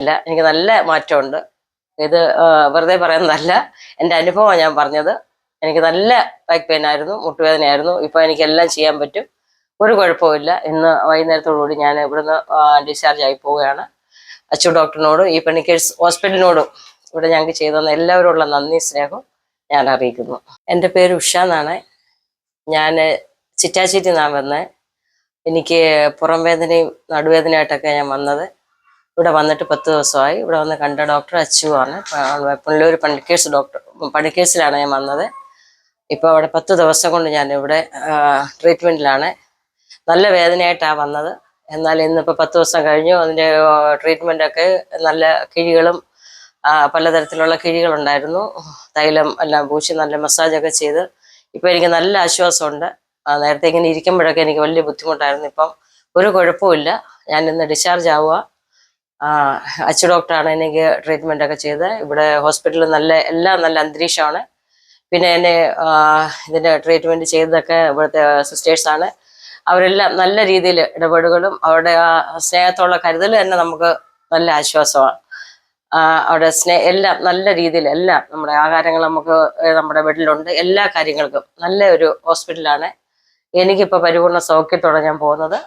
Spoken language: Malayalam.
ഇല്ല, എനിക്ക് നല്ല മാറ്റമുണ്ട്. ഇത് വെറുതെ പറയുന്നതല്ല, എൻ്റെ അനുഭവമാണ് ഞാൻ പറഞ്ഞത്. എനിക്ക് നല്ല ബാക്ക് പെയിൻ ആയിരുന്നു, മുട്ടുവേദനയായിരുന്നു. ഇപ്പോൾ എനിക്കെല്ലാം ചെയ്യാൻ പറ്റും, ഒരു കുഴപ്പമില്ല. ഇന്ന് വൈകുന്നേരത്തോടുകൂടി ഞാൻ ഇവിടുന്ന് ഡിസ്ചാർജ് ആയി പോവുകയാണ്. അച്ചു ഡോക്ടറിനോടും ഈ പണിക്കേഴ്സ് ഹോസ്പിറ്റലിനോടും ഇവിടെ ഞങ്ങൾക്ക് ചെയ്തു തന്ന എല്ലാവരോടുള്ള നന്ദി സ്നേഹം ഞാൻ അറിയിക്കുന്നു. എൻ്റെ പേര് ഉഷ എന്നാണ്. ഞാൻ ചിറ്റാച്ചിറ്റി നിന്നാണ് വന്നത്. എനിക്ക് പുറം വേദനയും നടുവേദനയായിട്ടൊക്കെ ഞാൻ വന്നത്. ഇവിടെ വന്നിട്ട് 10 ദിവസമായി. ഇവിടെ വന്ന് കണ്ട ഡോക്ടർ അച്ചു ആണ്. പുള്ളൂർ പണിക്കേഴ്സിലാണ് ഞാൻ വന്നത്. ഇപ്പോൾ അവിടെ 10 ദിവസം കൊണ്ട് ഞാൻ ഇവിടെ ട്രീറ്റ്മെൻറ്റിലാണ്. നല്ല വേദനയായിട്ടാണ് വന്നത്. എന്നാൽ ഇന്നിപ്പോൾ 10 ദിവസം കഴിഞ്ഞു. അതിൻ്റെ ട്രീറ്റ്മെൻറ്റൊക്കെ നല്ല കിഴികളും പലതരത്തിലുള്ള കിഴികളുണ്ടായിരുന്നു. തൈലം എല്ലാം പൂശി നല്ല മസാജൊക്കെ ചെയ്ത് ഇപ്പോൾ എനിക്ക് നല്ല ആശ്വാസമുണ്ട്. നേരത്തെ ഇങ്ങനെ ഇരിക്കുമ്പോഴൊക്കെ എനിക്ക് വലിയ ബുദ്ധിമുട്ടായിരുന്നു. ഇപ്പം ഒരു കുഴപ്പമില്ല. ഞാൻ ഇന്ന് ഡിസ്ചാർജ് ആവുക. അച്ചു ഡോക്ടറാണ് എനിക്ക് ട്രീറ്റ്മെൻ്റ് ഒക്കെ ചെയ്ത്. ഇവിടെ ഹോസ്പിറ്റലിൽ എല്ലാം നല്ല അന്തരീക്ഷമാണ്. പിന്നെ എന്നെ ഇതിൻ്റെ ട്രീറ്റ്മെൻറ്റ് ചെയ്തതൊക്കെ ഇവിടുത്തെ സിസ്റ്റേഴ്സാണ്. അവരെല്ലാം നല്ല രീതിയിൽ ഇടപെടലുകളും അവരുടെ ആ സ്നേഹത്തോളം കരുതൽ തന്നെ നമുക്ക് നല്ല ആശ്വാസമാണ്. അവിടെ എല്ലാം നല്ല രീതിയിൽ എല്ലാം നമ്മുടെ ആഹാരങ്ങൾ നമുക്ക് നമ്മുടെ വീട്ടിലുണ്ട്. എല്ലാ കാര്യങ്ങൾക്കും നല്ല ഒരു ഹോസ്പിറ്റലാണ്. എനിക്കിപ്പോൾ പരിപൂർണ്ണ സൗഖ്യത്തോടെ ഞാൻ പോകുന്നത്.